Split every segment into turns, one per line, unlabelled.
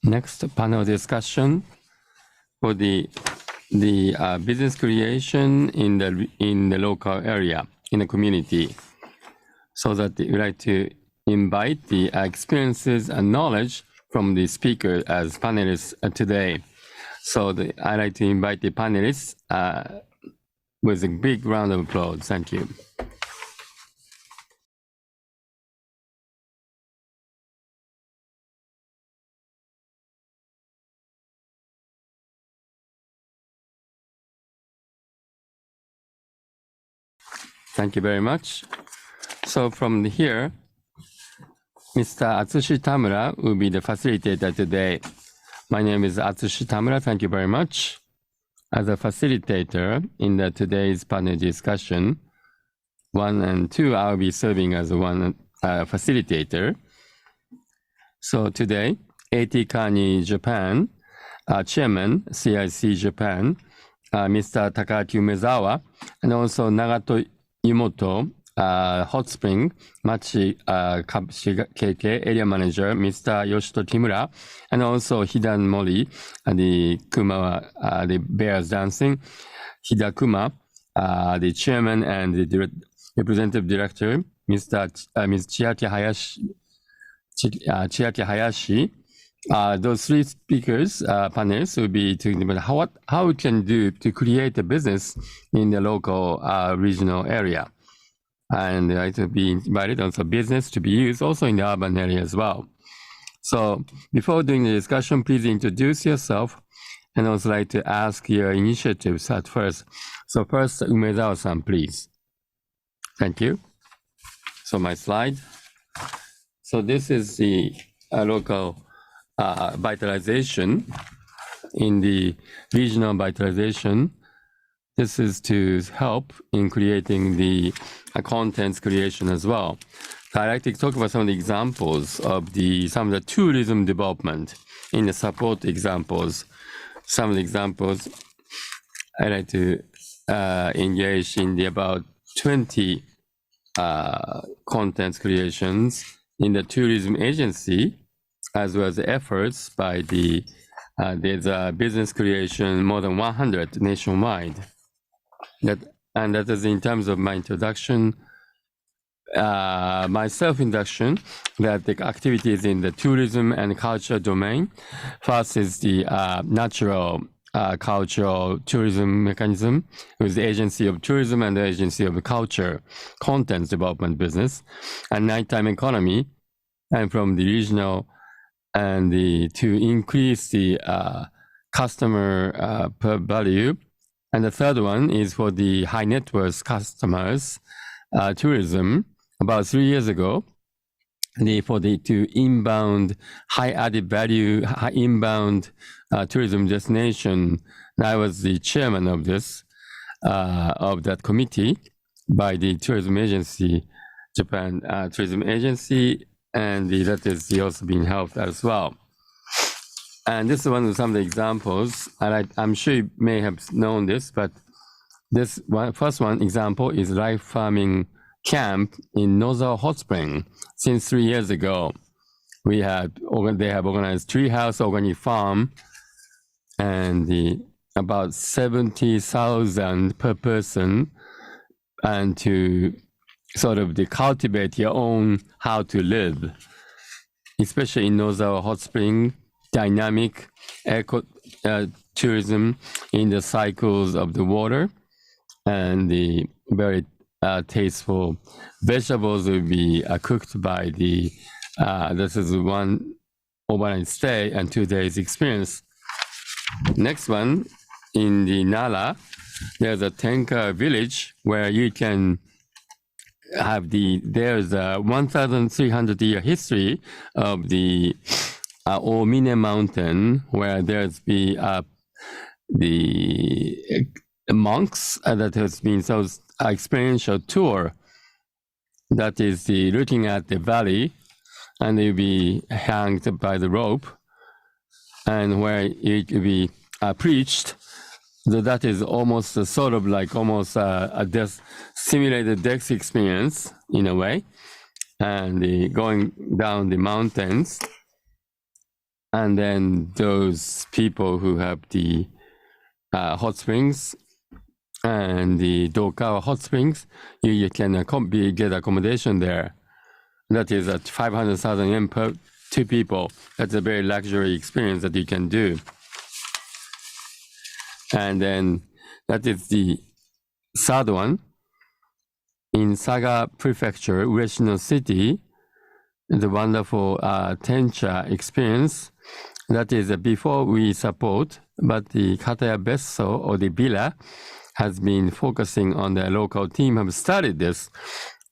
Next panel discussion for the business creation in the local area, in the community, so that we like to invite the experiences and knowledge from the speaker as panelists today. So I like to invite the panelists with a big round of applause. Thank you. Thank you very much. So from here, Mr. Atsushi Tamura will be the facilitator today. My name is Atsushi Tamura. Thank you very much. As a facilitator in today's panel discussion, 1 and 2, I'll be serving as one facilitator. So today, AT Kearney Japan, Chairman, CIC Japan, Mr. Takaaki Umezawa, and also Nagato Imoto, Hot Spring, Machi KK Area Manager, Mr. Yoshi Tamura, and also Hidan Mori, the Kuma, the Bears Dancing, Hidakuma, the Chairman and the Representative Director, Ms. Chiaki Hayashi. Those three speakers, panelists, will be talking about how we can do to create a business in the local regional area. And I to be invited also business to be used also in the urban area as well. So before doing the discussion, please introduce yourself and also like to ask your initiatives at first. So first, Umezawa-san, please. Thank you. So my slide. So this is the local vitalization in the regional vitalization. This is to help in creating the contents creation as well. So I'd like to talk about some of the examples of some of the tourism development in the support examples. Some of the examples I'd like to engage in the about 20 contents creations in the tourism agency, as well as the efforts by there's a business creation more than 100 nationwide. That is in terms of my introduction, my self-introduction, that the activities in the tourism and culture domain. First is the natural cultural tourism mechanism with the Agency of Tourism and the Agency of Culture Contents Development Business, and nighttime economy, and from the regional and to increase the customer per value. And the third one is for the high net worth customers, tourism. About 3 years ago, to inbound high added value, high inbound tourism destination. I was the chairman of this, of that committee by the tourism agency, Japan Tourism Agency, and that is also being helped as well. And this is one of some of the examples. I'm sure you may have known this, but this first one example is live farming camp in Umezawa Hot Spring. Since 3 years ago, they have organized treehouse organic farm, and about 70,000 per person, and to sort of cultivate your own how to live, especially in Umezawa Hot Spring. Dynamic eco tourism in the cycles of the water, and the very tasteful vegetables will be cooked by this is one overnight stay and 2 days experience. Next one, in the Nara, there's a Tenka village where you can have there's a 1,300-year history of the Omine Mountain, where there's the monks that has been so experiential tour. That is looking at the valley, and they'll be hanged by the rope, and where it will be preached. So that is almost a sort of like almost a simulated death experience in a way, and going down the mountains. And then those people who have the hot springs and the Dokawa hot springs, you can get accommodation there. That is at 500,000 yen per 2 people. That's a very luxury experience that you can do. And then that is the third one. In Saga Prefecture, Ureshino City, the wonderful Tencha experience. That is before we support, but the Kataya Besso or the villa has been focusing on the local team, have started this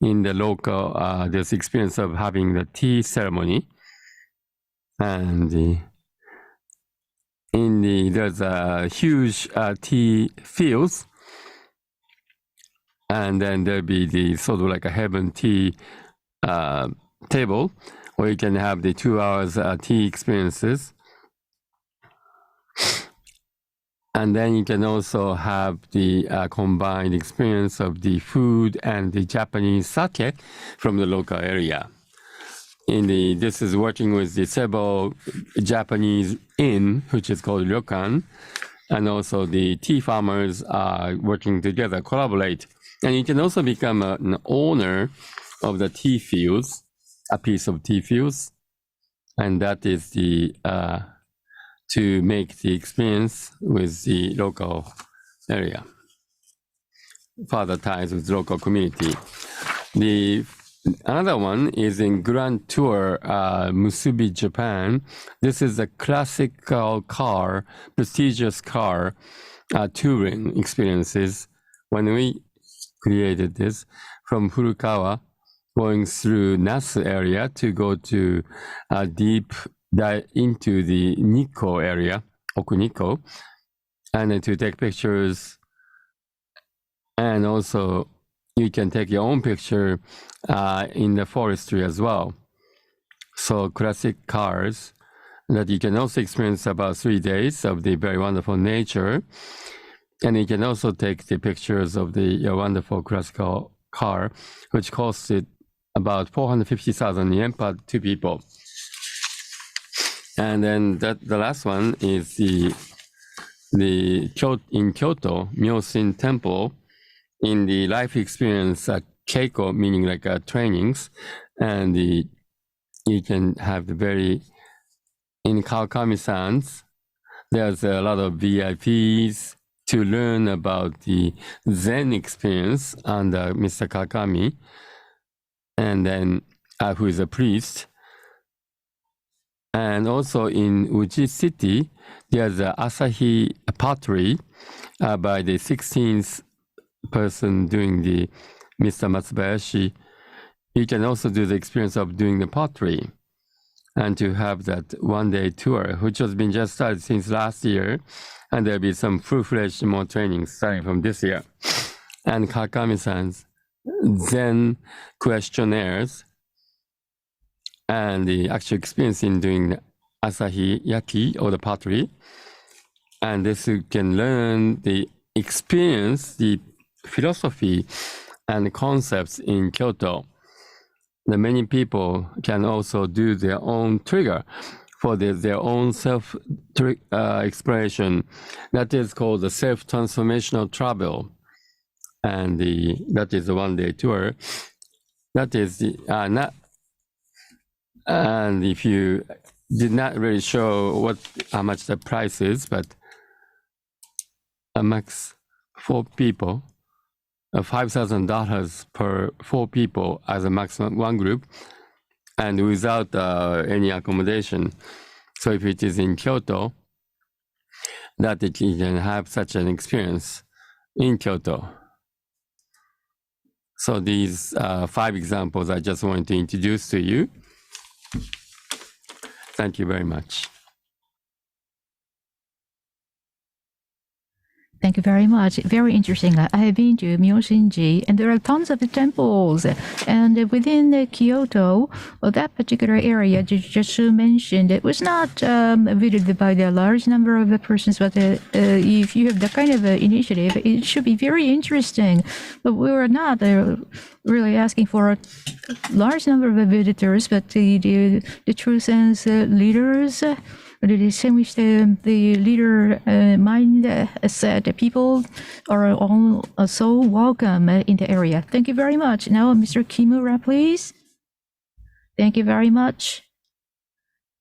in the local, this experience of having the tea ceremony. And there's a huge tea fields. And then there'll be the sort of like a heaven tea table where you can have the 2 hours tea experiences. And then you can also have the combined experience of the food and the Japanese sake from the local area. This is working with the several Japanese inn, which is called ryokan, and also the tea farmers are working together, collaborate. And you can also become an owner of the tea fields, a piece of tea fields, and that is the to make the experience with the local area, further ties with local community. Another one is in Grand Tour, Musubi, Japan. This is a classical car, prestigious car touring experiences. When we created this from Furukawa, going through Nasu area to go to deep dive into the Nikko area, Okunikko, and then to take pictures. And also you can take your own picture in the forestry as well. So classic cars that you can also experience about 3 days of the very wonderful nature. And you can also take the pictures of your wonderful classical car, which costs it about 450,000 yen per 2 people. And then the last one is in Kyoto, Myosin Temple, in the life experience Keiko, meaning like trainings, and you can have in Kawakami-san's, there's a lot of VIPs to learn about the Zen experience under Mr. Kawakami, and then who is a priest. And also in Uji City, there's the Asahi pottery by the 16th person doing the Mr. Matsubayashi. You can also do the experience of doing the pottery and to have that one-day tour, which has been just started since last year. And there'll be some full-fledged more trainings starting from this year. And Kawakami-san's Zen questionnaires and the actual experience in doing Asahi Yaki or the pottery. And this you can learn the experience, the philosophy and concepts in Kyoto. The many people can also do their own trigger for their own self-exploration. That is called the self-transformational travel. And that is a one-day tour. That is and if you did not really show how much the price is, but a max 4 people, $5,000 per 4 people as a maximum one group, and without any accommodation. So if it is in Kyoto, that you can have such an experience in Kyoto. So these 5 examples I just wanted to introduce to you. Thank you very much.
Thank you very much. Very interesting. I have been to Myoshinji, and there are tons of temples. And within Kyoto, that particular area you just mentioned, it was not visited by the large number of persons, but if you have that kind of initiative, it should be very interesting. But we were not really asking for a large number of visitors, but the true sense leaders the same which the leader said, that people are all so welcome in the area. Thank you very much. Now, Mr. Kimura, please. Thank you very much.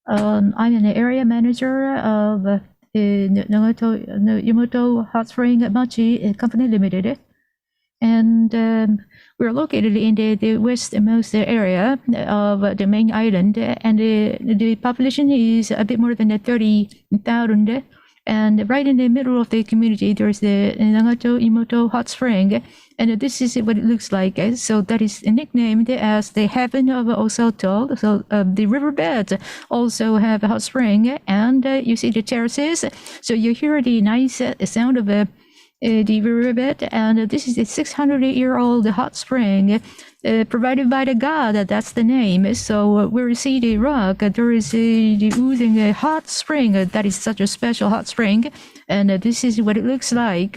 I'm an area manager of Yumoto Hot Spring Machi Company Limited. And we're located in the westmost area of the main island, and the population is a bit more than 30,000. And right in the middle of the community, there's the Nagato Imoto Hot Spring, and this is what it looks like. So that is nicknamed as the heaven of Osato. So the riverbeds also have a hot spring, and you see the terraces. So you hear the nice sound of the riverbed, and this is a 600-year-old hot spring provided by the god. That's the name. So where you see the rock, there is the oozing hot spring. That is such a special hot spring, and this is what it looks like.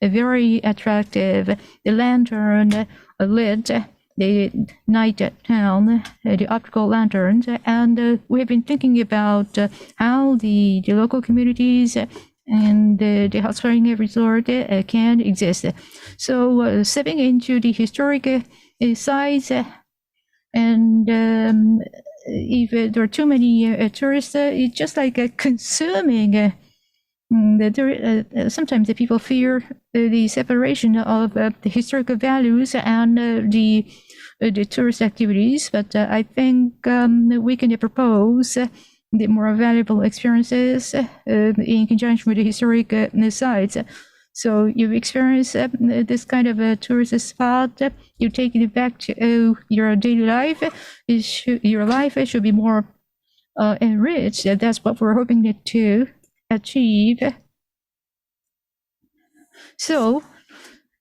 Very attractive. The lantern lit the night town, the optical lanterns, and we have been thinking about how the local communities and the hot spring resort can exist. So stepping into the historic sites, and if there are too many tourists, it's just like consuming. Sometimes the people fear the separation of the historical values and the tourist activities, but I think we can propose the more valuable experiences in conjunction with the historic sites. So you experience this kind of a tourist spot, you take it back to your daily life. Your life should be more enriched. That's what we're hoping to achieve. So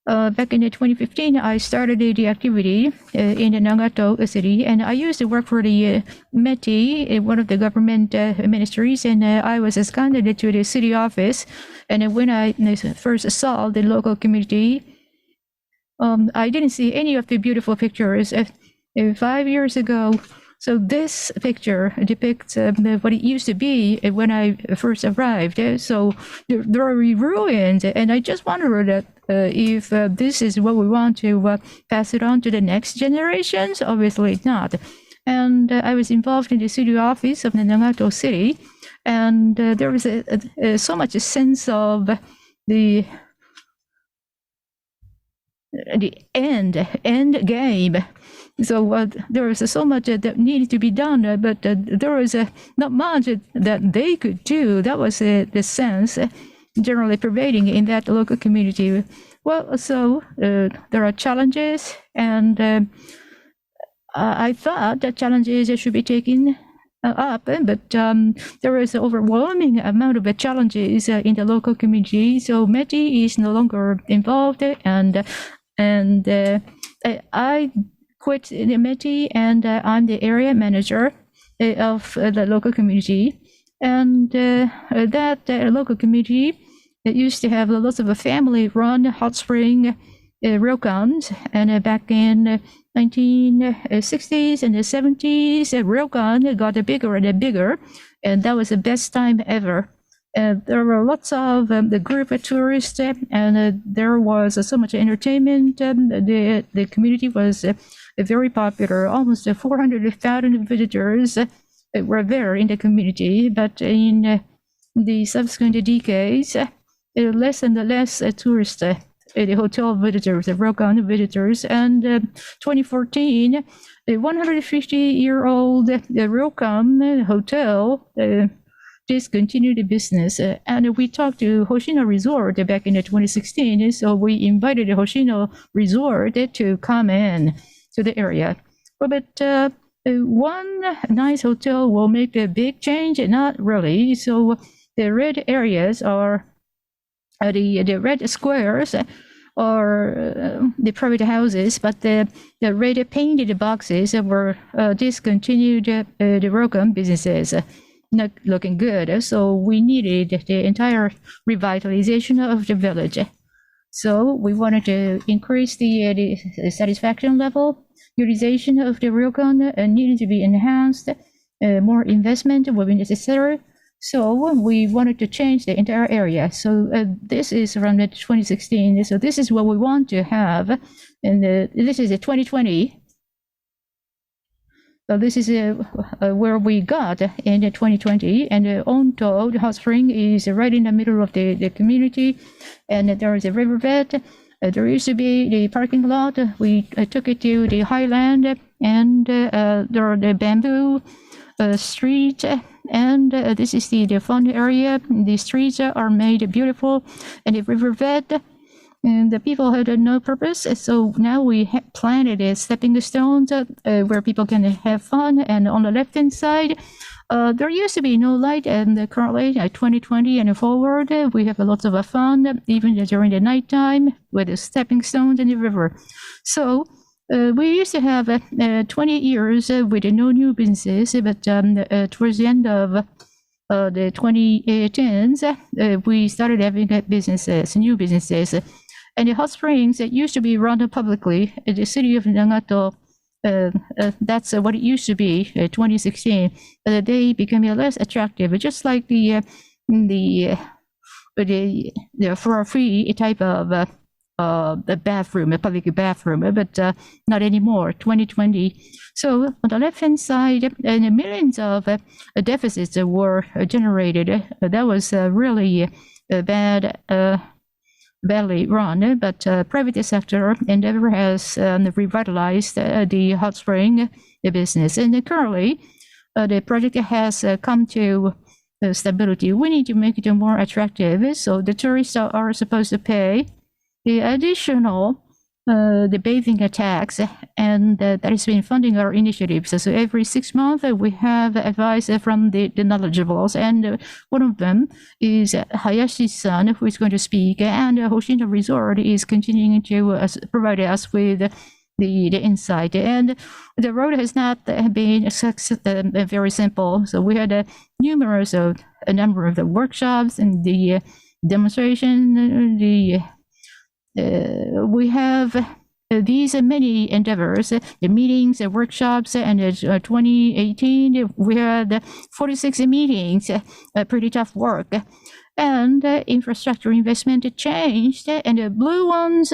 back in 2015, I started the activity in the Nagato city, and I used to work for the METI, one of the government ministries, and I was seconded to the city office. And when I first saw the local community, I didn't see any of the beautiful pictures 5 years ago. So this picture depicts what it used to be when I first arrived. So there are ruins, and I just wondered if this is what we want to pass it on to the next generations. Obviously not. And I was involved in the city office of the Nagato city, and there was so much a sense of the end game. So there was so much that needed to be done, but there was not much that they could do. That was the sense generally pervading in that local community. Well, so there are challenges, and I thought that challenges should be taken up, but there is an overwhelming amount of challenges in the local community. So METI is no longer involved, and I quit the METI, and I'm the area manager of the local community. And that local community used to have lots of family-run hot spring ryokans, and back in 1960s and the 70s, ryokan got bigger and bigger, and that was the best time ever. There were lots of the group of tourists, and there was so much entertainment. The community was very popular. Almost 400,000 visitors were there in the community, but in the subsequent decades, less and less tourists, the hotel visitors, the ryokan visitors, and 2014, a 150-year-old ryokan hotel discontinued the business, and we talked to Hoshino Resort back in 2016, so we invited the Hoshino Resort to come in to the area. But one nice hotel will make a big change? Not really. So the red areas are the red squares are the private houses, but the red painted boxes were discontinued the ryokan businesses. Not looking good, so we needed the entire revitalization of the village. So we wanted to increase the satisfaction level. Utilization of the ryokan needed to be enhanced. More investment will be necessary. So we wanted to change the entire area. So this is around 2016. So this is what we want to have. And this is 2020. So this is where we got in 2020. And Onto, the hot spring, is right in the middle of the community. And there is a riverbed. There used to be the parking lot. We took it to the highland. And there are the bamboo street. And this is the fun area. The streets are made beautiful. And the riverbed. And the people had no purpose, so now we planted a stepping stones where people can have fun. And on the left-hand side, there used to be no light, and currently, 2020 and forward, we have lots of fun, even during the nighttime, with the stepping stones in the river. So we used to have 20 years with no new businesses, but towards the end of the 2010s, we started having businesses, new businesses. And the hot springs that used to be run publicly in the city of Nagato, that's what it used to be, 2016. They became less attractive, just like the for a free type of bathroom, a public bathroom, but not anymore, 2020. So on the left-hand side, and millions of deficits were generated. That was really badly run, but private sector endeavor has revitalized the hot spring business. And currently, the project has come to stability. We need to make it more attractive, so the tourists are supposed to pay the additional the bathing tax, and that has been funding our initiatives. So every 6 months, we have advice from the knowledgeables, and one of them is Hayashi-san, who is going to speak, and Hoshino Resort is continuing to provide us with the insight. And the road has not been very simple. So we had a number of the workshops and the demonstration, we have these many endeavors, the meetings, the workshops, and 2018, we had 46 meetings, pretty tough work. And infrastructure investment changed, and the blue ones,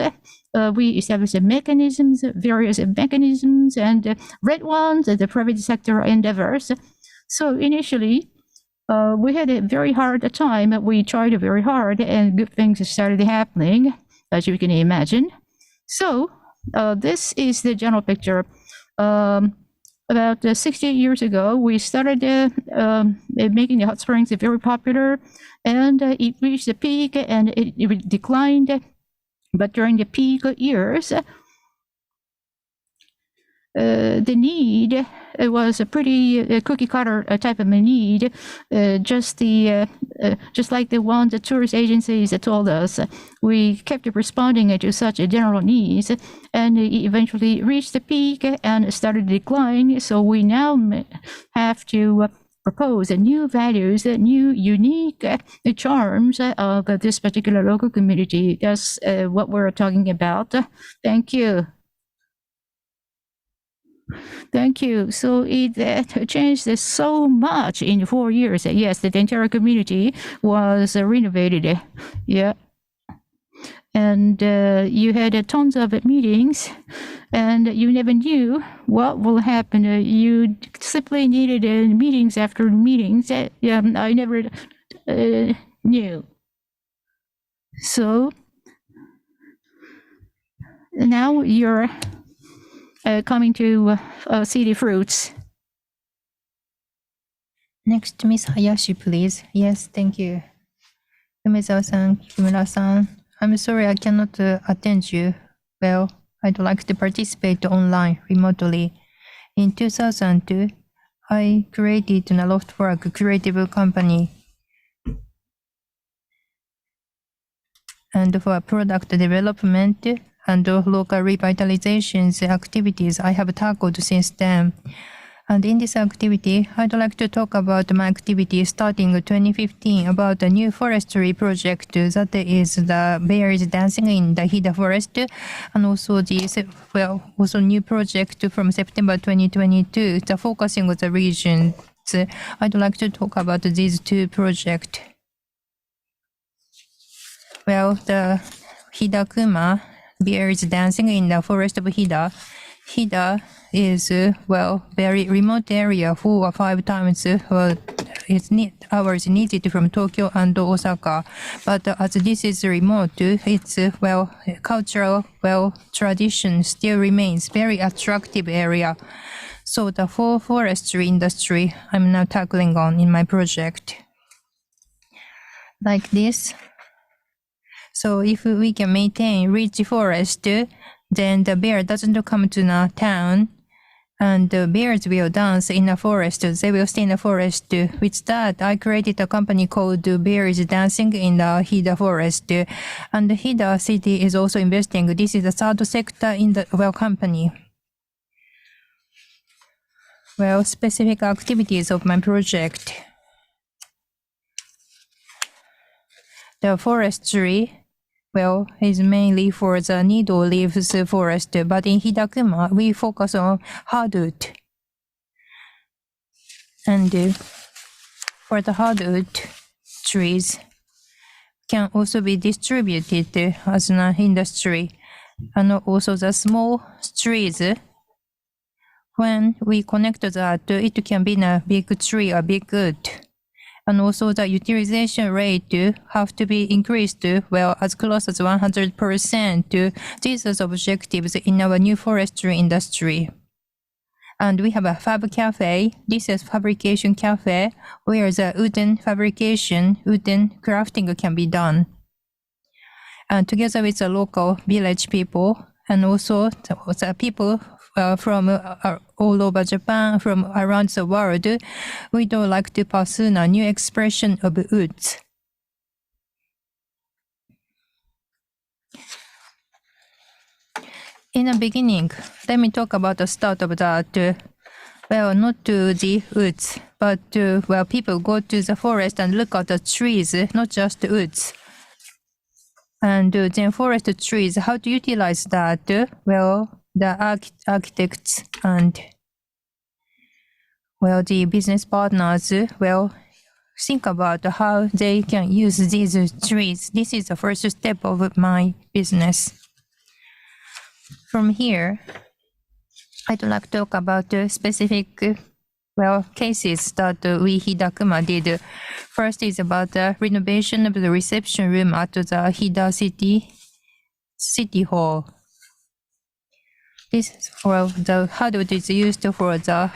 we established mechanisms, various mechanisms, and red ones, the private sector endeavors. So initially, we had a very hard time. We tried very hard, and good things started happening, as you can imagine. So this is the general picture. About 60 years ago, we started making the hot springs very popular, and it reached the peak and it declined. But during the peak years, the need was a pretty cookie cutter type of a need, just like the one the tourist agencies told us. We kept responding to such general needs, and it eventually reached the peak and started to decline. So we now have to propose new values, new unique charms of this particular local community. That's what we're talking about. Thank you. Thank you. So it changed so much in 4 years. Yes, the entire community was renovated. Yeah. And you had tons of meetings, and you never knew what will happen. You simply needed meetings after meetings. Yeah, I never knew. So now you're coming to see the fruits.
Next, Miss Hayashi, please. Yes, thank you. Umezawa-san, Kimura-san, I'm sorry I cannot attend you. Well, I'd like to participate online remotely. In 2002, I created an Loftwork creative company. And for product development and local revitalizations activities I have tackled since then. And in this activity, I'd like to talk about my activity starting 2015 about a new forestry project that is the bears dancing in the Hida forest, and also also new project from September 2022, the focusing of the region forests. I'd like to talk about these two projects. Well, the Hidakuma bear is dancing in the forest of Hida. Hida is, very remote area, 4 or 5 times hours needed from Tokyo and Osaka. But as this is remote, its, cultural, tradition still remains very attractive area. So the forestry industry I'm now tackling on in my project. Like this. So if we can maintain rich forest, then the bear doesn't come to the town, and the bears will dance in the forest. They will stay in the forest. With that, I created a company called Bears Dancing in the Hida Forest. And the Hida city is also investing. This is the third sector in the company. Well, specific activities of my project. The forestry, is mainly for the needle leaves forest, but in Hidakuma, we focus on hardwood. And for the hardwood trees, can also be distributed as an industry. And also the small trees, when we connect that, it can be a big tree or big wood. And also the utilization rate have to be increased, as close as 100%. These are the objectives in our new forestry industry. And we have a fab cafe. This is fabrication cafe, where the wooden fabrication, wooden crafting can be done. And together with the local village people, and also the people from all over Japan, from around the world, we would like to pursue a new expression of woods. In the beginning, let me talk about the start of that. Not to the woods, but people go to the forest and look at the trees, not just the woods. And then forest trees, how to utilize that? The architects and the business partners think about how they can use these trees. This is the first step of my business. From here, I'd like to talk about specific cases that we Hidakuma did. First is about the renovation of the reception room at the Hida City Hall. This the hardwood is used for the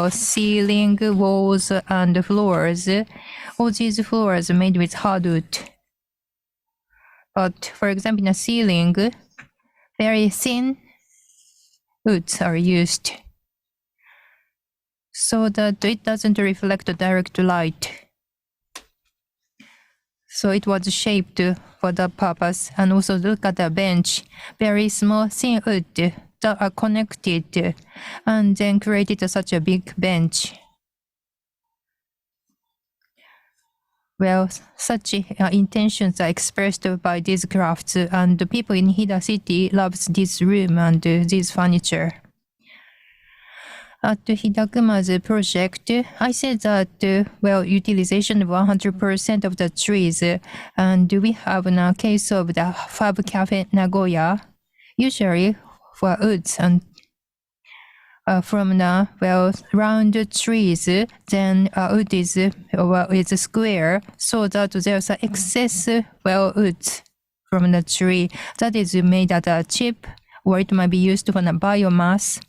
ceiling, walls, and floors. All these floors are made with hardwood. But for example, in a ceiling, very thin woods are used, so that it doesn't reflect the direct light. So it was shaped for that purpose. And also look at the bench, very small thin wood that are connected and then created such a big bench. Such intentions are expressed by these crafts, and the people in Hida City loves this room and this furniture. At Hidakuma's project, I said that, utilization of 100% of the trees, and we have a case of the Fab Cafe Nagoya, usually for woods and from the round trees, then wood is square, so that there's excess wood from the tree that is made as a chip, or it might be used for the biomass.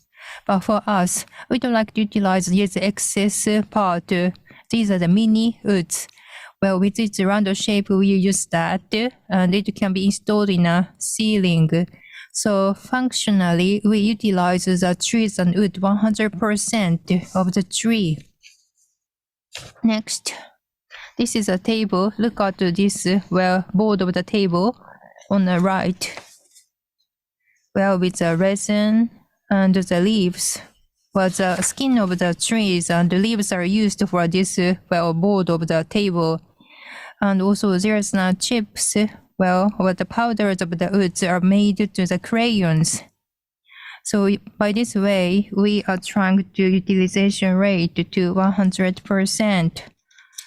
But for us, we don't like to utilize this excess part. These are the mini woods. With its round shape, we use that, and it can be installed in a ceiling. So functionally, we utilize the trees and wood 100% of the tree. Next, this is a table. Look at this board of the table on the right. With the resin and the leaves. The skin of the trees and the leaves are used for this board of the table. And also there's chips. The powders of the woods are made to the crayons. So by this way, we are trying to utilization rate to 100%.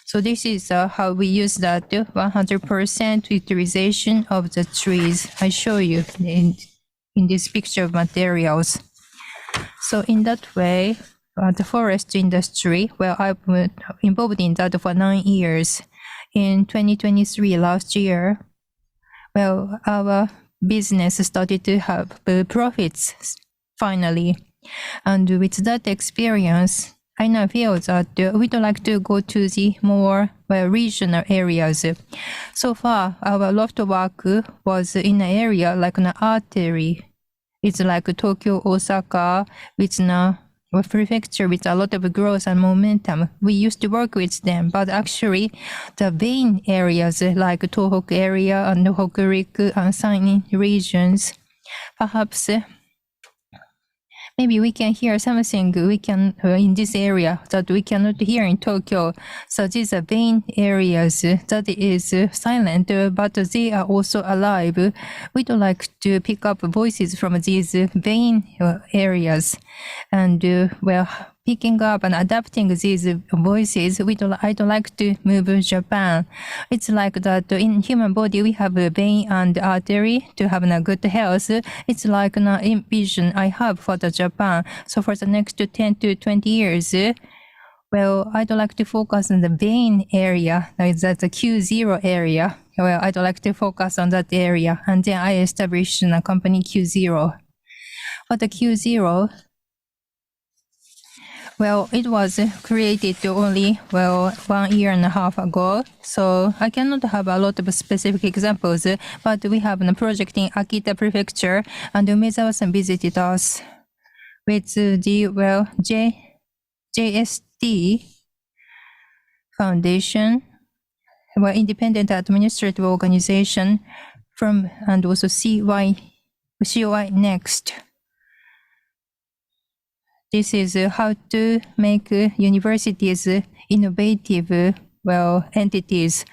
So this is how we use that 100% utilization of the trees. I show you in this picture of materials. So in that way, the forest industry, well, I've been involved in that for 9 years. In 2023, last year, well, our business started to have profits finally. And with that experience, I now feel that we'd like to go to the more regional areas. So far, our loft work was in an area like an artery. It's like Tokyo, Osaka, with a prefecture with a lot of growth and momentum. We used to work with them, but actually the vein areas like Tohoku area and Hokuriku and Sainin regions, perhaps maybe we can hear something we can in this area that we cannot hear in Tokyo. So these are vein areas that is silent, but they are also alive. We'd like to pick up voices from these vein areas, and well, picking up and adapting these voices, I'd like to move Japan. It's like that in human body, we have a vein and artery to have a good health. It's like an vision I have for the Japan. So for the next 10 to 20 years, well, I'd like to focus on the vein area. That's the Q0 area. Well, I'd like to focus on that area. And then I established a company Q0. For the Q0, well, it was created only, 1.5 years ago. So I cannot have a lot of specific examples, but we have a project in Akita Prefecture, and Umezawa-san visited us with the, JST Foundation, independent administrative organization from, and also CY Next. This is how to make universities innovative, entities,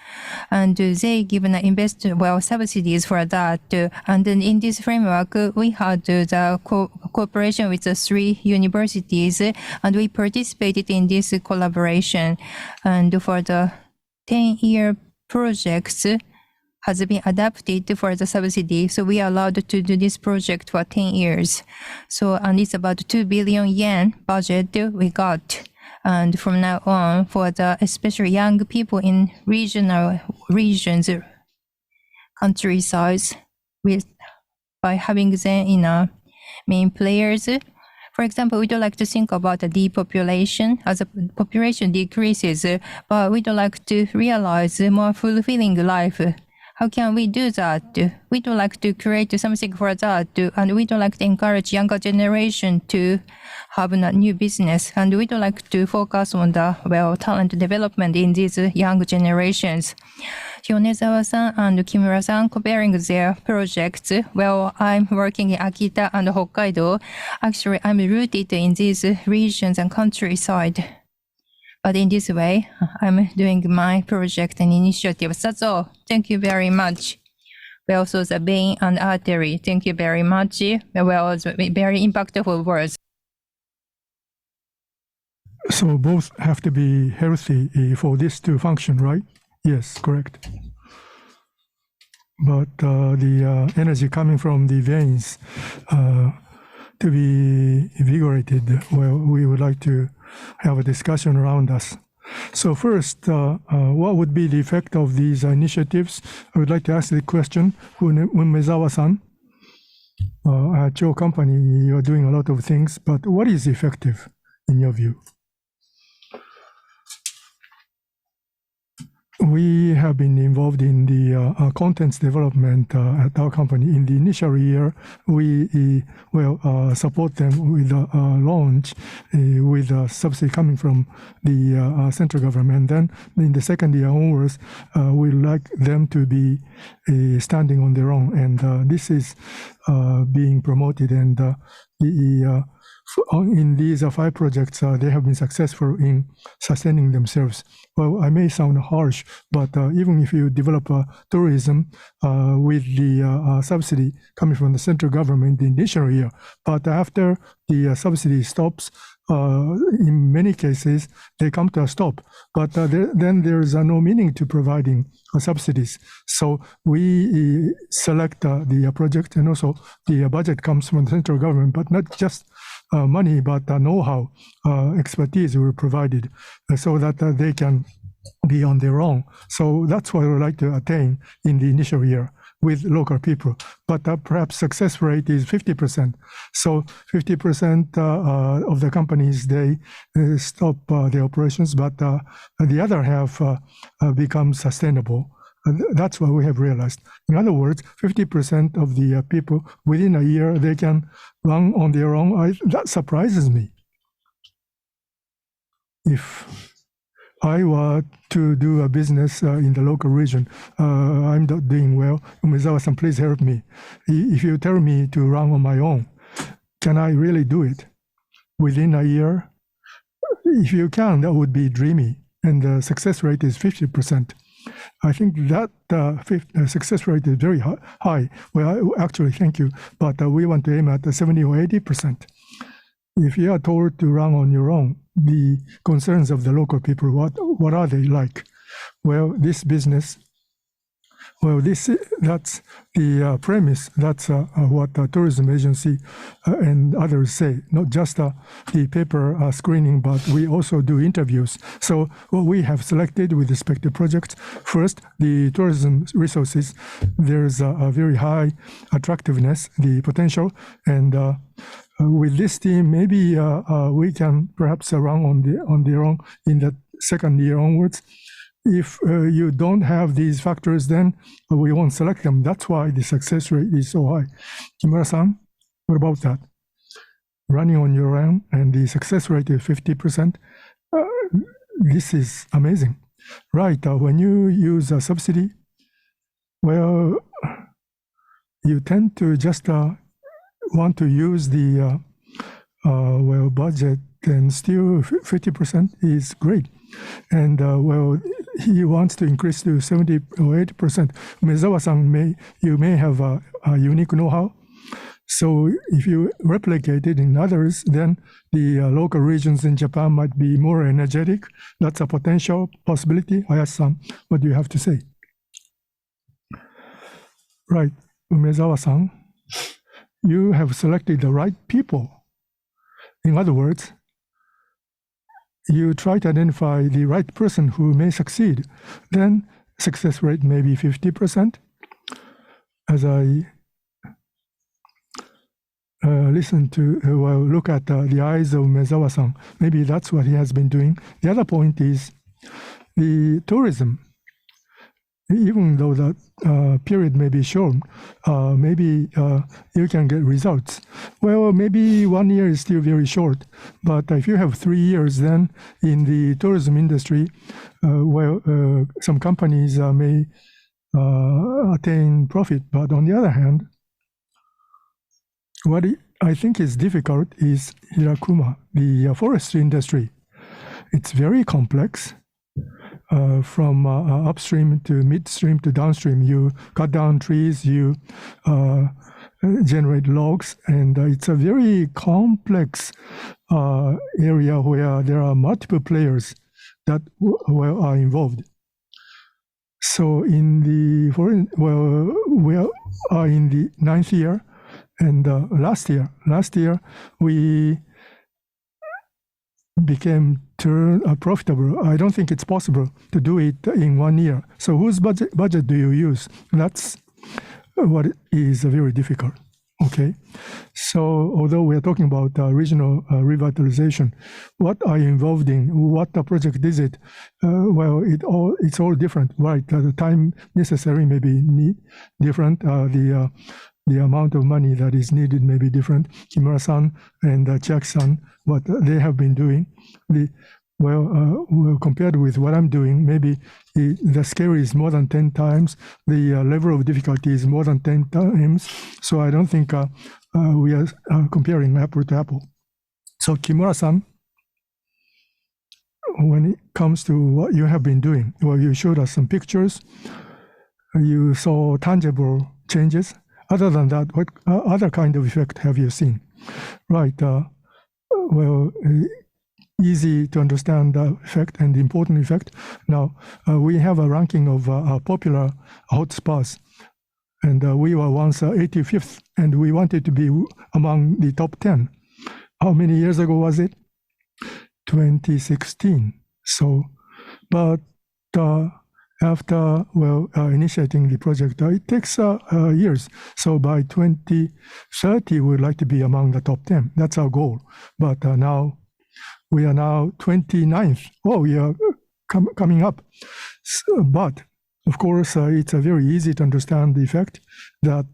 and they give subsidies for that. And then in this framework, we had the cooperation with the 3 universities, and we participated in this collaboration. And for the 10-year projects, has been adapted for the subsidy. So we are allowed to do this project for 10 years. So, and it's about 2 billion yen budget we got. And from now on, for the especially young people in regions, countrysides, by having them in main players. For example, we don't like to think about the depopulation as the population decreases, but we don't like to realize a more fulfilling life. How can we do that? We don't like to create something for that, and we don't like to encourage younger generation to have a new business, and we don't like to focus on the talent development in these young generations. Yonezawa-san and Kimura-san comparing their projects. Well, I'm working in Akita and Hokkaido. Actually, I'm rooted in these regions and countryside. But in this way, I'm doing my project and initiatives. That's all. Thank you very much. Well, so the vein and artery. Thank you very much. Well, very impactful words.
So both have to be healthy for this to function, right? Yes, correct. But the energy coming from the veins to be invigorated, well, we would like to have a discussion around us. So first, what would be the effect of these initiatives? I would like to ask the question, Umezawa-san. At your company, you are doing a lot of things, but what is effective in your view? We have been involved in the contents development at our company. In the initial year, we support them with a launch with a subsidy coming from the central government. Then in the second year onwards, we like them to be standing on their own. And this is being promoted. And the in these 5 projects, they have been successful in sustaining themselves. Well, I may sound harsh, but even if you develop tourism with the subsidy coming from the central government the initial year, but after the subsidy stops, in many cases, they come to a stop. But then there's no meaning to providing subsidies. So we select the project, and also the budget comes from the central government, but not just money, but know-how, expertise were provided so that they can be on their own. So that's what I would like to attain in the initial year with local people. But perhaps success rate is 50%. So 50% of the companies, they stop their operations, but the other half becomes sustainable. That's what we have realized. In other words, 50% of the people within a year, they can run on their own. That surprises me. If I were to do a business in the local region, I'm not doing well. Umezawa-san, please help me. If you tell me to run on my own, can I really do it within a year? If you can, that would be dreamy. And the success rate is 50%. I think that success rate is very high. Well, actually, thank you. But we want to aim at 70 or 80%. If you are told to run on your own, the concerns of the local people, what are they like? Well, this business, that's the premise. That's what the tourism agency and others say. Not just the paper screening, but we also do interviews. So what we have selected with respect to projects, first, the tourism resources. There's a very high attractiveness, the potential, and with this team, maybe we can perhaps run on their own in the second year onwards. If you don't have these factors, then we won't select them. That's why the success rate is so high. Kimura-san, what about that? Running on your own and the success rate is 50%. This is amazing. Right, when you use a subsidy, well, you tend to just want to use the budget, and still 50% is great. And well, he wants to increase to 70 or 80%. Umezawa-san, you may have a unique know-how. So if you replicate it in others, then the local regions in Japan might be more energetic. That's a potential possibility. Hayashi-san, what do you have to say? Right, Umezawa-san, you have selected the right people. In other words, you try to identify the right person who may succeed. Then success rate may be 50%. As I listen to, look at the eyes of Umezawa-san, maybe that's what he has been doing. The other point is the tourism. Even though that period may be short, maybe you can get results. Well, maybe 1 year is still very short, but if you have 3 years, then in the tourism industry, some companies may attain profit. But on the other hand, what I think is difficult is Hirakuma, the forestry industry. It's very complex. From upstream to midstream to downstream, you cut down trees, you generate logs, and it's a very complex area where there are multiple players that are involved. So in the we are in the 9th year, and last year we became profitable. I don't think it's possible to do it in 1 year. So whose budget do you use? That's what is very difficult. Okay. So although we are talking about regional revitalization, what are you involved in? What project is it? Well, it's all different, right? The time necessary may be different. The amount of money that is needed may be different. Kimura-san and Chiaki-san, what they have been doing, compared with what I'm doing, maybe the scale is more than 10 times, the level of difficulty is more than 10 times. So I don't think we are comparing apple to apple. So Kimura-san, when it comes to what you have been doing, well, you showed us some pictures. You saw tangible changes. Other than that, what other kind of effect have you seen? Right. Easy to understand effect and important effect. Now, we have a ranking of popular hot spas, and we were once 85th, and we wanted to be among the top 10. How many years ago was it? 2016. So, but after initiating the project, it takes years. So by 2030, we'd like to be among the top 10. That's our goal. But now we are now 29th. Oh, we are coming up. So, but of course, it's very easy to understand the effect that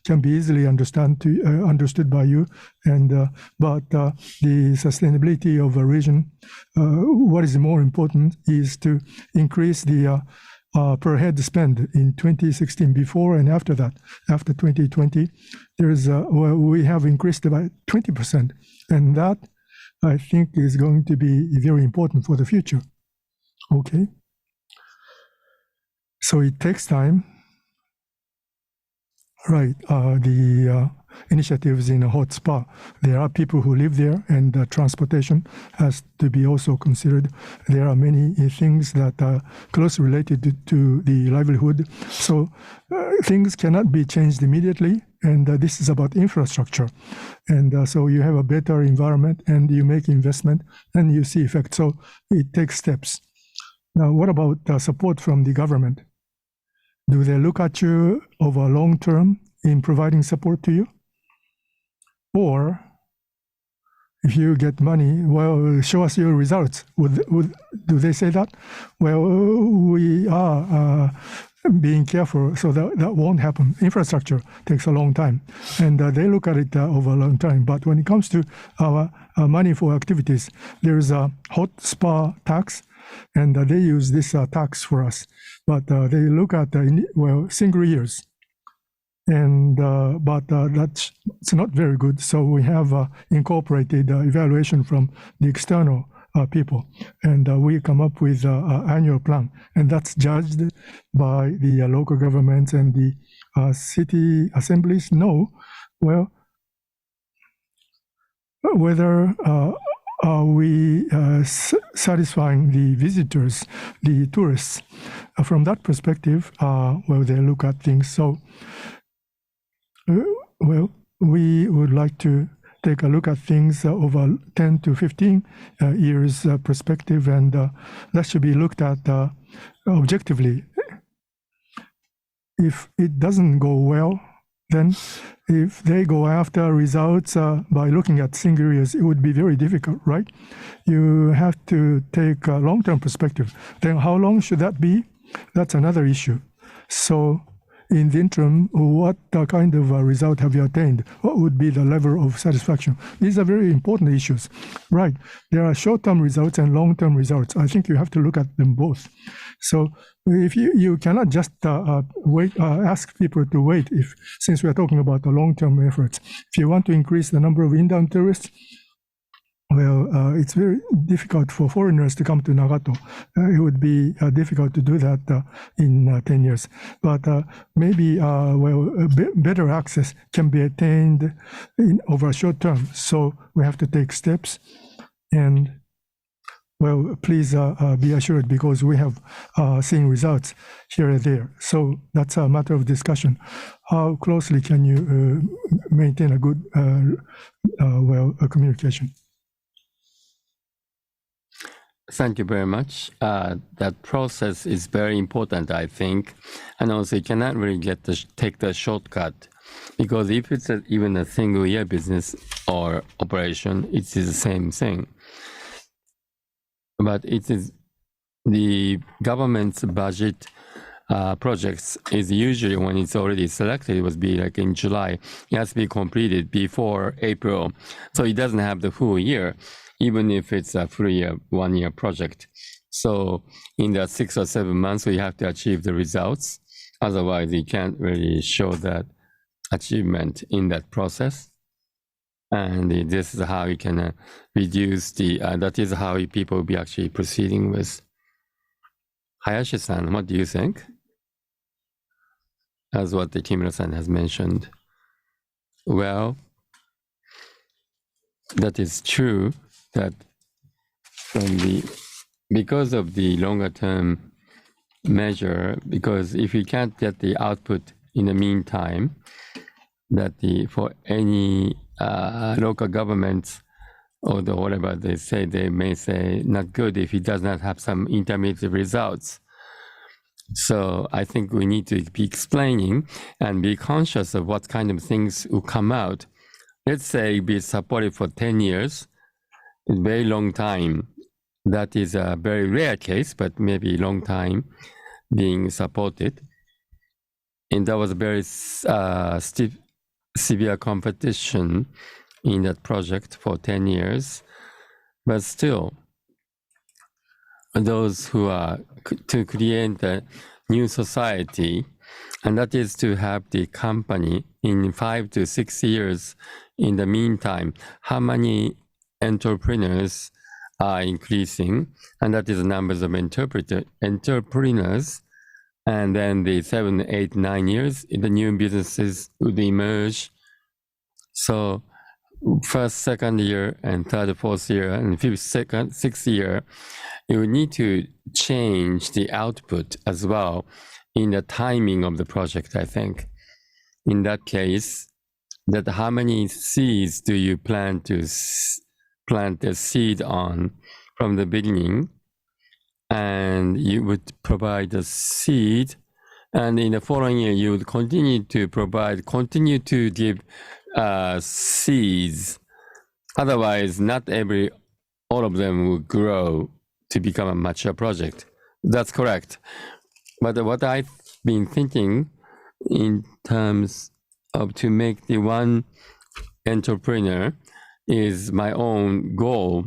can be easily understood by you. And but the sustainability of a region, what is more important is to increase the per head spend in 2016, before and after that. After 2020, there's we have increased by 20%, and that I think is going to be very important for the future. Okay. So it takes time, right? The initiatives in a hot spa, there are people who live there, and transportation has to be also considered. There are many things that are closely related to the livelihood. So things cannot be changed immediately, and this is about infrastructure. And so you have a better environment, and you make investment, and you see effect. So it takes steps. Now, what about support from the government? Do they look at you over long term in providing support to you? Or if you get money, well, show us your results. Do they say that? Well, we are being careful, so that won't happen. Infrastructure takes a long time, and they look at it over a long time. But when it comes to our money for activities, there is a hot spa tax, and they use this tax for us. But they look at single years, and but that's not very good. So we have incorporated evaluation from the external people, and we come up with an annual plan, and that's judged by the local governments and the city assemblies. Know whether are we satisfying the visitors, the tourists? From that perspective, they look at things. So, we would like to take a look at things over 10 to 15 years perspective, and that should be looked at objectively. If it doesn't go well, then if they go after results by looking at single years, it would be very difficult, right? You have to take a long-term perspective. Then how long should that be? That's another issue. So in the interim, what kind of result have you attained? What would be the level of satisfaction? These are very important issues, right? There are short-term results and long-term results. I think you have to look at them both. So if you cannot just ask people to wait, since we are talking about the long-term efforts. If you want to increase the number of inbound tourists, it's very difficult for foreigners to come to Nagato. It would be difficult to do that in 10 years. But maybe better access can be attained over a short term. So we have to take steps. And please be assured, because we have seen results here and there. So that's a matter of discussion. How closely can you maintain a good communication?
Thank you very much. That process is very important, I think. And also you cannot really take the shortcut, because if it's even a single year business or operation, it is the same thing. But it is the government's budget projects is usually, when it's already selected, it would be like in July. It has to be completed before April. So it doesn't have the full year, even if it's a full year, 1 year project. So in the 6 or 7 months, we have to achieve the results. Otherwise, you can't really show that achievement in that process. And this is how you can reduce the, that is how people will be actually proceeding with. Hayashi-san, what do you think? As what the Kimura-san has mentioned. Well, that is true that because of the longer term measure, because if we can't get the output in the meantime, that for any local governments or whatever they say, they may say not good if it does not have some intermediate results. So I think we need to be explaining and be conscious of what kind of things will come out. Let's say be supported for 10 years, a very long time. That is a very rare case, but maybe a long time being supported. And there was a very severe competition in that project for 10 years. But still, those who are to create a new society, and that is to have the company in 5 to 6 years. In the meantime, how many entrepreneurs are increasing, and that is the numbers of entrepreneurs. And then the 7, 8, 9 years, the new businesses would emerge. So first, second year, and third, fourth year, and fifth, second, sixth year, you need to change the output as well in the timing of the project, I think. In that case, that how many seeds do you plan to plant the seed on from the beginning? And you would provide the seed, and in the following year, you would continue to give seeds. Otherwise, not all of them will grow to become a mature project. That's correct. But what I've been thinking in terms of to make the one entrepreneur is my own goal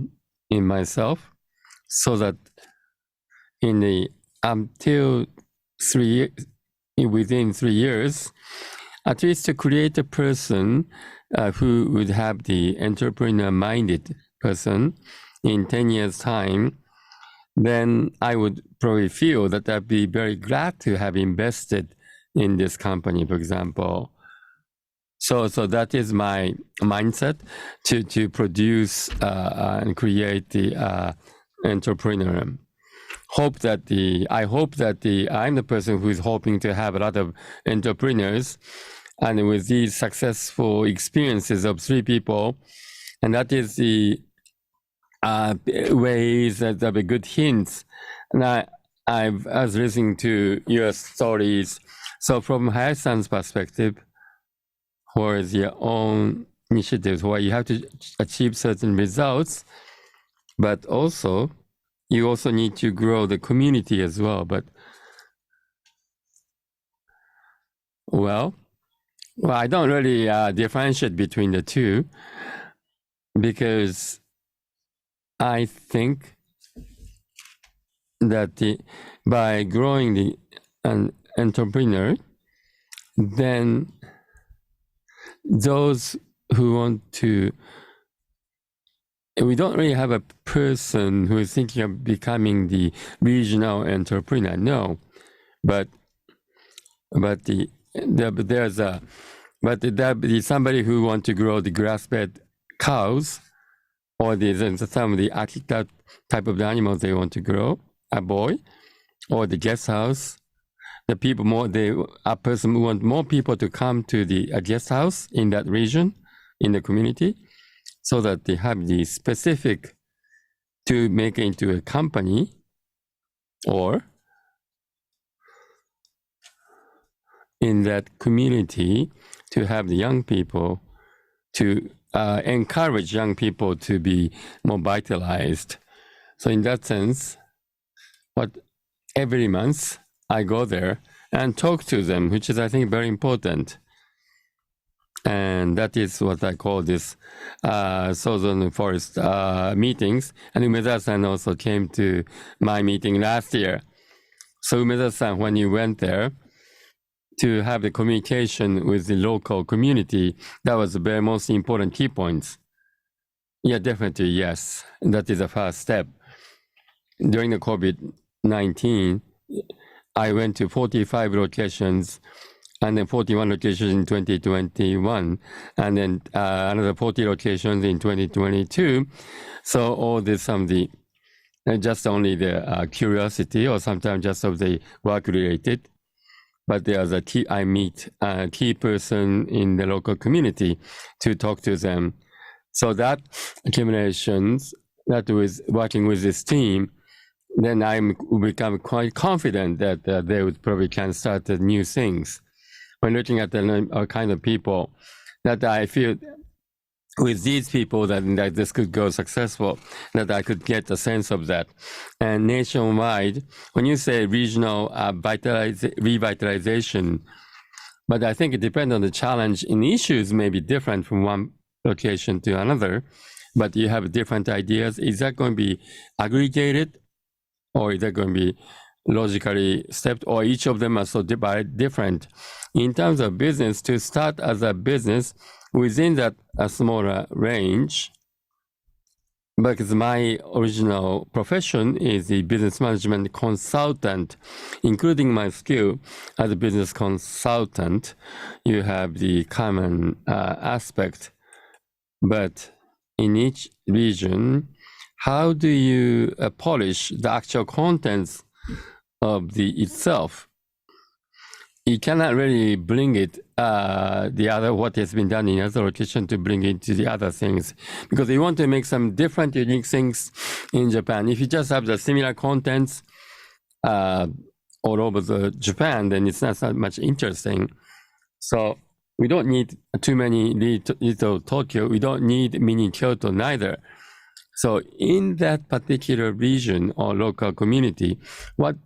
in myself, so that within 3 years, at least to create a person who would have the entrepreneur-minded person in 10 years' time, then I would probably feel that I'd be very glad to have invested in this company, for example. So that is my mindset to produce and create the entrepreneur. I hope that I'm the person who is hoping to have a lot of entrepreneurs, and with these successful experiences of 3 people, and that is the ways that are good hints. And I was listening to your stories. So from Hayashi-san's perspective, or is your own initiatives where you have to achieve certain results, but also you also need to grow the community as well. But well, I don't really differentiate between the two, because I think that by growing an entrepreneur, then those who want to, we don't really have a person who is thinking of becoming the regional entrepreneur, no. But there's somebody who wants to grow the grass-fed cows, or some of the arctic type of the animals they want to grow, a boy, or the guest house. A person who wants more people to come to the guest house in that region, in the community, so that they have the specific to make it into a company, or in that community to have the young people, to encourage young people to be more vitalized. So in that sense, every month I go there and talk to them, which is, I think, very important. And that is what I call this Southern Forest meetings. And Umezawa-san also came to my meeting last year. So Umezawa-san, when you went there, to have the communication with the local community. That was the very most important key points. Yeah, definitely, yes. That is the first step. During the COVID-19, I went to 45 locations and then 41 locations in 2021, and then another 40 locations in 2022. So all this, some of the, just only the curiosity or sometimes just of the work related. But there's a key, I meet a key person in the local community to talk to them. So that accumulations, that was working with this team, then I become quite confident that they would probably can start new things. When looking at the kind of people that I feel with these people that this could go successful, that I could get a sense of that. And nationwide, when you say regional revitalization, but I think it depends on the challenge in issues may be different from one location to another, but you have different ideas. Is that going to be aggregated, or is that going to be logically stepped, or each of them are so different? In terms of business, to start as a business within that a smaller range, because my original profession is the business management consultant, including my skill as a business consultant, you have the common aspect. But in each region, how do you polish the actual contents of the itself? You cannot really bring it the other what has been done in other locations to bring it to the other things, because you want to make some different unique things in Japan. If you just have the similar contents all over the Japan, then it's not that much interesting. So we don't need too many little Tokyo. We don't need mini Kyoto neither. So in that particular region or local community, what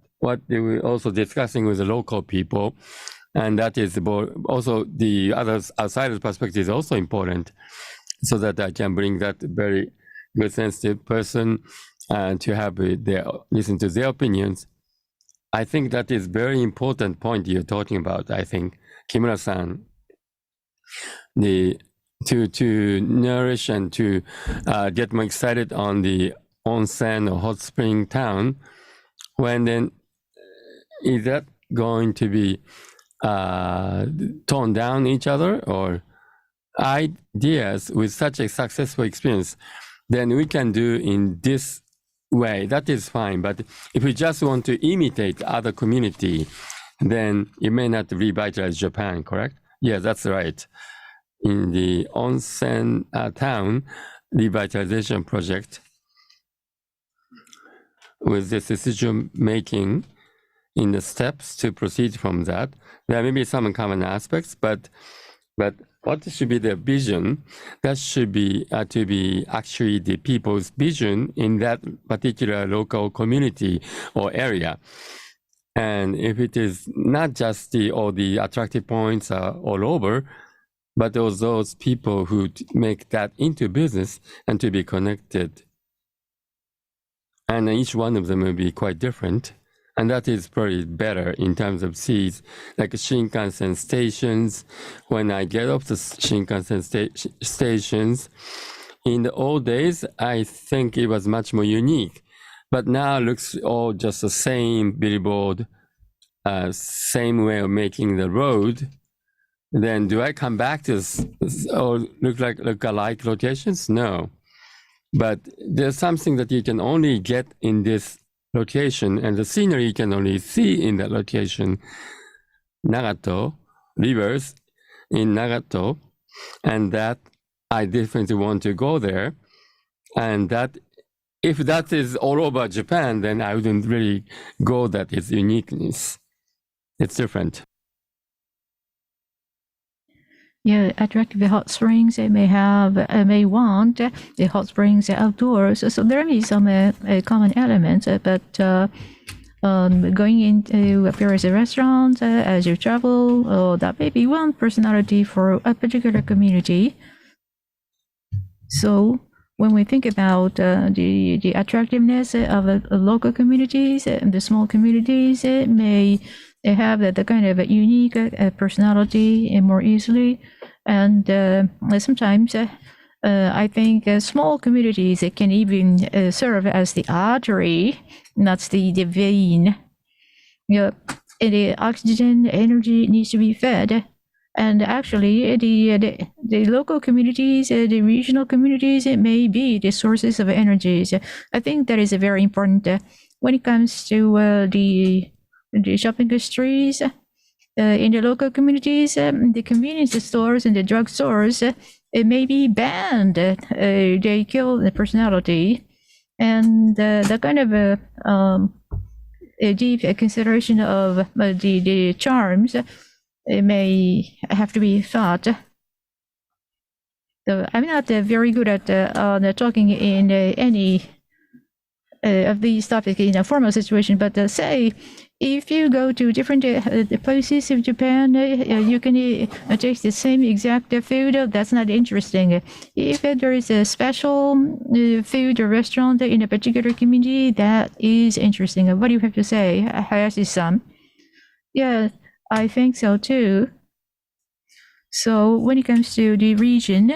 they were also discussing with the local people, and that is also the others outsiders' perspective is also important, so that I can bring that very good sensitive person and to have listen to their opinions. I think that is very important point you're talking about. I think Kimura-san, to nourish and to get more excited on the onsen or hot spring town, when then is that going to be toned down each other, or ideas with such a successful experience, then we can do in this way, that is fine. But if we just want to imitate other community, then you may not revitalize Japan, correct? Yeah, that's right. In the onsen town revitalization project, with this decision making in the steps to proceed from that, there may be some common aspects, but what should be the vision? That should be to be actually the people's vision in that particular local community or area. And if it is not just all the attractive points all over, but those people who make that into business and to be connected. And each one of them will be quite different. And that is probably better in terms of seats, like Shinkansen stations. When I get off the Shinkansen stations, in the old days, I think it was much more unique. But now it looks all just the same billboard, same way of making the road. Then do I come back to or look alike locations? No. But there's something that you can only get in this location, and the scenery you can only see in that location. Nagato, rivers in Nagato, and that I definitely want to go there. And that, if that is all over Japan, then I wouldn't really go that its uniqueness. It's different.
Yeah, attractive hot springs. They may want the hot springs outdoors. So there may be some common elements, but going into various restaurants as you travel, that may be one personality for a particular community. So when we think about the attractiveness of local communities, the small communities may have the kind of unique personality more easily. And sometimes I think small communities can even serve as the artery, not the vein. The oxygen energy needs to be fed. And actually, the local communities, the regional communities, it may be the sources of energies. I think that is very important when it comes to the shopping streets. In the local communities, the convenience stores and the drug stores, it may be banned. They kill the personality. And the kind of a deep consideration of the charms it may have to be thought. So I'm not very good at talking in any of these topics in a formal situation, but say if you go to different places of Japan, you can taste the same exact food. That's not interesting. If there is a special food or restaurant in a particular community, that is interesting. What do you have to say, Hayashi-san? Yeah, I think so too. So when it comes to the region,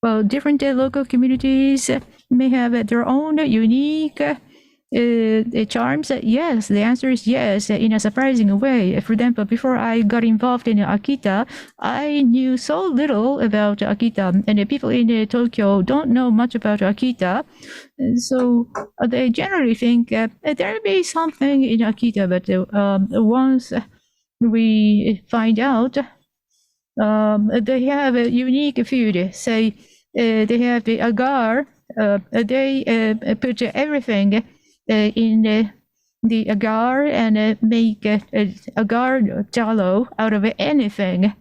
well, different local communities may have their own unique charms. Yes, the answer is yes, in a surprising way. For example, before I got involved in Akita, I knew so little about Akita, and the people in Tokyo don't know much about Akita. So they generally think there may be something in Akita, but once we find out they have a unique food, say they have the agar, they put everything in the agar and make agar jalo out of anything.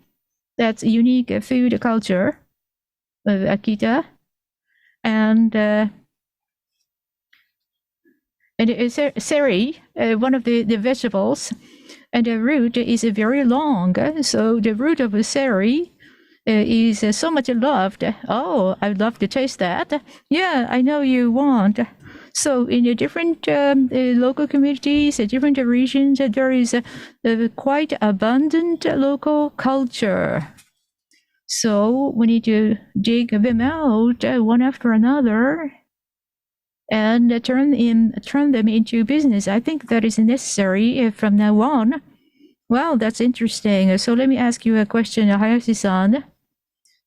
That's unique food culture of Akita. And seri, one of the vegetables, and the root is very long. So the root of seri is so much loved. Oh, I'd love to taste that. Yeah, I know you want. So in the different local communities, different regions, there is quite abundant local culture. So we need to dig them out one after another and turn them into business. I think that is necessary from now on. Well, that's interesting. So let me ask you a question, Hayashi-san.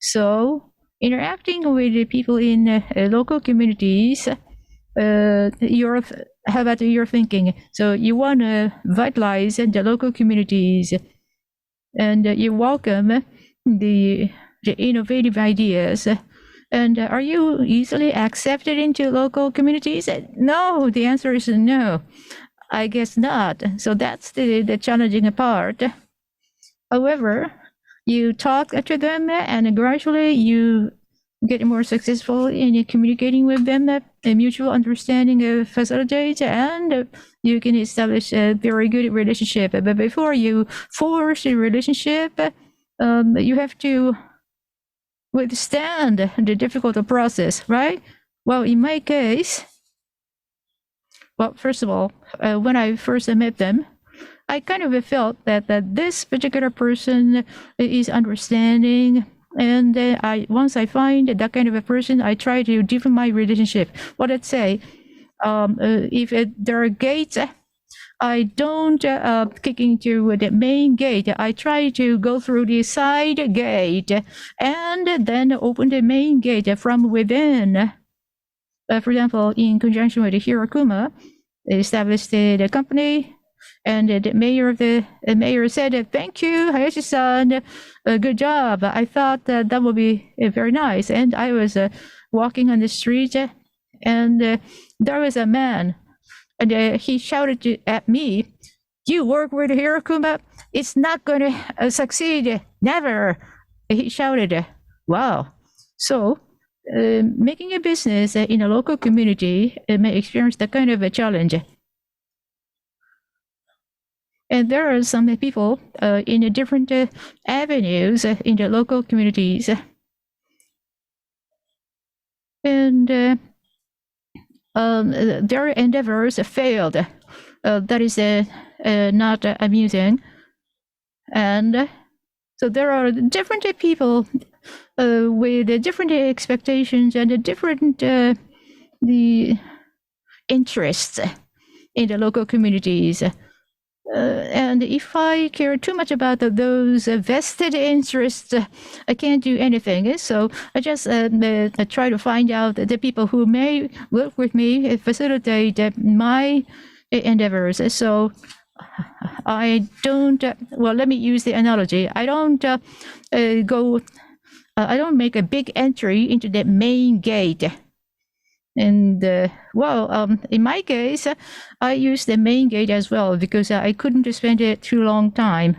So interacting with the people in local communities, how about your thinking? So you want to vitalize the local communities, and you welcome the innovative ideas. And are you easily accepted into local communities? No, the answer is no. I guess not. So that's the challenging part. However, you talk to them and gradually you get more successful in communicating with them, a mutual understanding facilitates, and you can establish a very good relationship. But before you force a relationship, you have to withstand the difficult process, right? Well, in my case, well, first of all, when I first met them, I kind of felt that this particular person is understanding. And once I find that kind of a person, I try to deepen my relationship. Well, let's say, if there are gates, I don't kick into the main gate. I try to go through the side gate and then open the main gate from within. For example, in conjunction with Hirokuma, they established the company, and the mayor said, "Thank you, Hayashi-san, good job." I thought that would be very nice, and I was walking on the street, and there was a man, and he shouted at me, "You work with Hirokuma? It's not going to succeed, never!" He shouted. Wow. So making a business in a local community may experience that kind of a challenge. And there are some people in different avenues in the local communities. and their endeavors failed. That is not amusing. And so there are different people with different expectations and different the interests in the local communities. And if I care too much about those vested interests, I can't do anything. So I just try to find out the people who may work with me, facilitate my endeavors. So I don't, well, let me use the analogy. I don't I don't make a big entry into the main gate. And in my case, I use the main gate as well because I couldn't spend it too long time.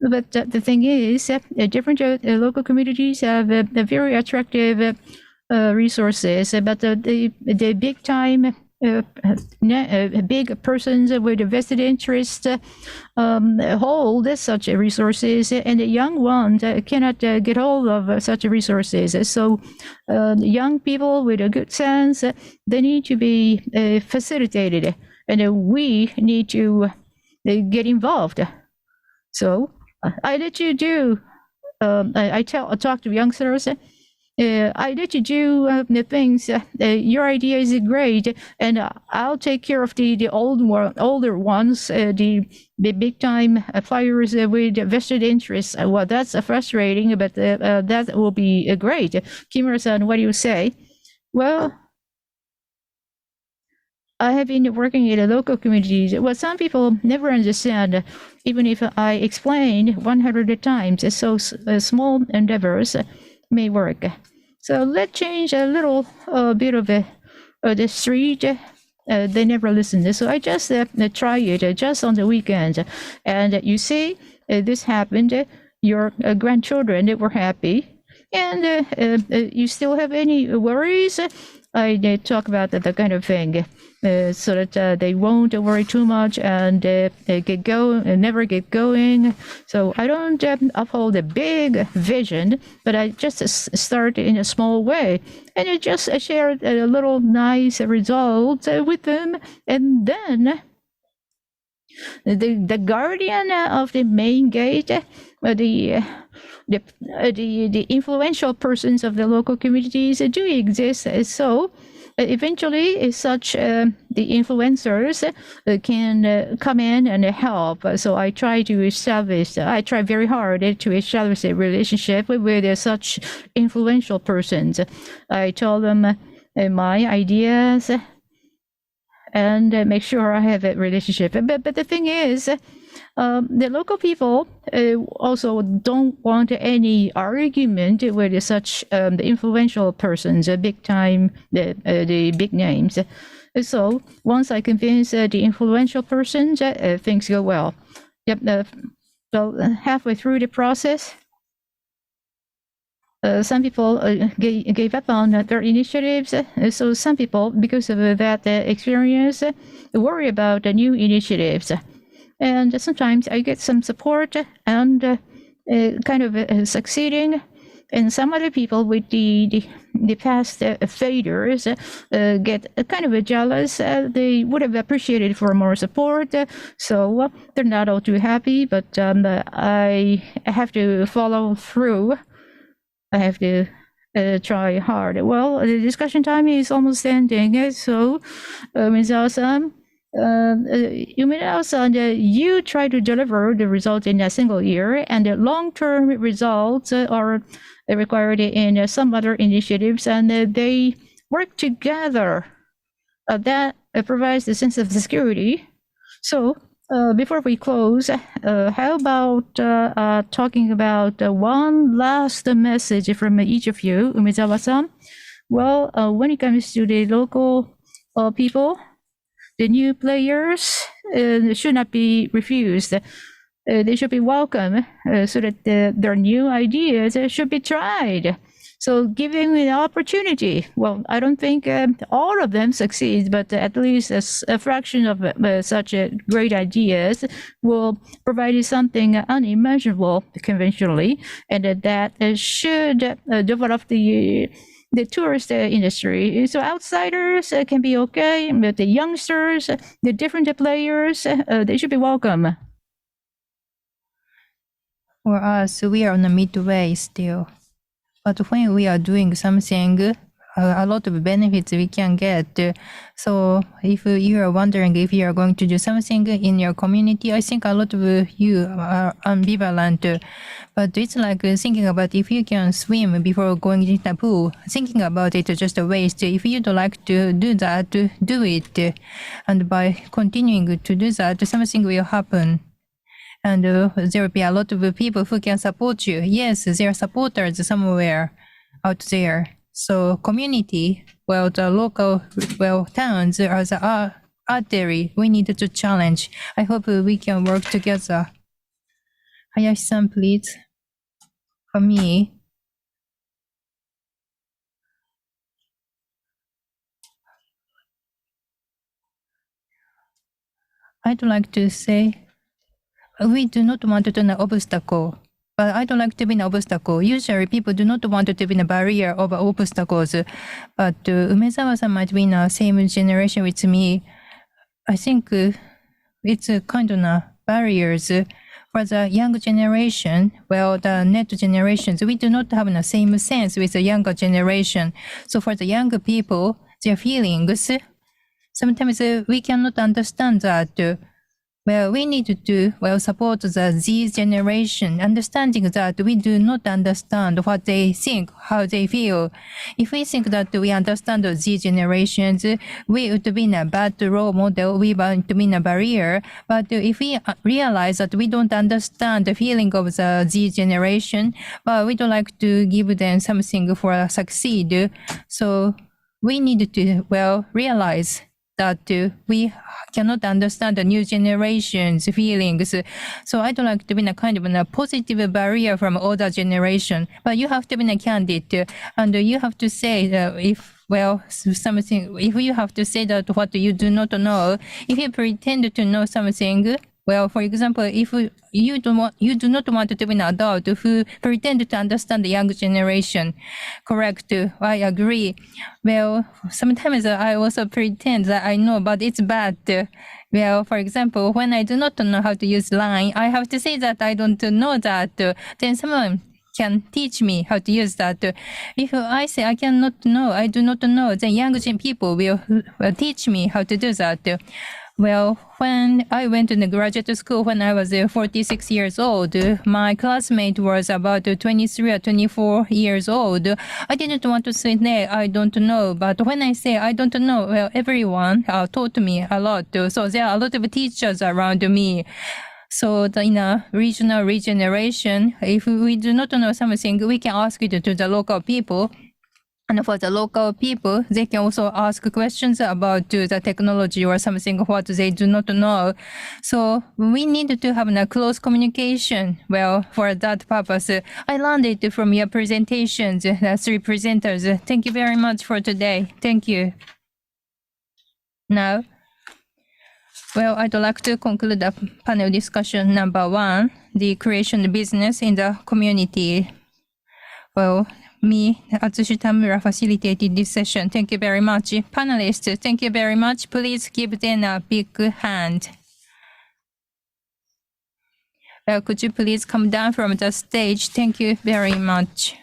But the thing is, different local communities have very attractive resources, but the big time big persons with vested interest hold such resources, and the young ones cannot get hold of such resources. So young people with a good sense, they need to be facilitated, and we need to get involved. So I let you do. I talk to youngsters. I let you do the things. Your idea is great, and I'll take care of the older ones, the big time players with vested interests. Well, that's frustrating, but that will be great. Kimura-san, what do you say? Well, I have been working in the local communities. Well, some people never understand, even if I explain 100 times. So small endeavors may work. So let's change a little bit of the street. They never listen. So I just try it just on the weekends. And you see, this happened. Your grandchildren were happy. And you still have any worries? I talk about that kind of thing. So that they won't worry too much and never get going. So I don't uphold a big vision, but I just start in a small way, and I just share a little nice results with them, and then the guardian of the main gate, the influential persons of the local communities do exist. So eventually, such the influencers can come in and help. So I try very hard to establish a relationship with such influential persons. I tell them my ideas and make sure I have a relationship. But the thing is, the local people also don't want any argument with such the influential persons, big time, the big names. So once I convince the influential persons, things go well. Yep. So halfway through the process, some people gave up on their initiatives. So some people, because of that experience, worry about the new initiatives. And sometimes I get some support and kind of succeeding. And some other people with the past failures get kind of jealous. They would have appreciated for more support. So they're not all too happy, but I have to follow through. I have to try hard. Well, the discussion time is almost ending. So, Umezawa-san, you try to deliver the results in a single year, and the long-term results are required in some other initiatives, and they work together. That provides a sense of security. So before we close, how about talking about one last message from each of you, Umezawa-san? Well, when it comes to the local people, the new players should not be refused. They should be welcome so that their new ideas should be tried. So giving the opportunity. Well, I don't think all of them succeed, but at least a fraction of such great ideas will provide something unimaginable conventionally, and that should develop the the tourist industry. So outsiders can be okay, but the youngsters, the different players, they should be welcome.
For us, we are on the midway still. But when we are doing something, a lot of benefits we can get. So if you are wondering if you are going to do something in your community, I think a lot of you are ambivalent. But it's like thinking about if you can swim before going into the pool. Thinking about it is just a waste. If you don't like to do that, do it. And by continuing to do that, something will happen. And there will be a lot of people who can support you. Yes, there are supporters somewhere out there. So community, well, the local, well, towns are the artery we need to challenge. I hope we can work together. Hayashi-san, please. For me, I'd like to say, we do not want to be an obstacle. But I don't like to be an obstacle. Usually people do not want to be a barrier of obstacles. But Umezawa-san might be in the same generation with me. I think it's kind of barriers for the young generation. Well, the net generations, we do not have the same sense with the younger generation. So for the younger people, their feelings, sometimes we cannot understand that. Well, we need to support the Z generation, understanding that we do not understand what they think, how they feel. If we think that we understand the Z generations, we would be in a bad role model, we want to be in a barrier. But if we realize that we don't understand the feeling of the Z generation, but we don't like to give them something for succeed. So we need to, realize that we cannot understand the new generation's feelings. So I don't like to be a kind of a positive barrier from older generation. But you have to be a candid, and you have to say that if you have to say that what you do not know, if you pretend to know something. Well, for example, if you do not want to be an adult who pretend to understand the young generation, correct? I agree. Well, sometimes I also pretend that I know, but it's bad. Well, for example, when I do not know how to use line, I have to say that I don't know that. Then someone can teach me how to use that. If I say I cannot know, I do not know, then young people will teach me how to do that. Well, when I went to the graduate school when I was 46 years old, my classmate was about 23 or 24 years old. I didn't want to say, no, I don't know. But when I say I don't know, well, everyone taught me a lot. So there are a lot of teachers around me. So in a regional regeneration, if we do not know something, we can ask it to the local people. And for the local people, they can also ask questions about the technology or something what they do not know. So we need to have a close communication. Well, for that purpose, I learned it from your presentations, the three presenters. Thank you very much for today. Thank you. Now, well, I'd like to conclude the panel discussion number 1, the creation business in the community. Well, me, Atsushi Tamura, facilitated this session. Thank you very much. Panelists, thank you very much. Please give them a big hand. Well, could you please come down from the stage? Thank you very much.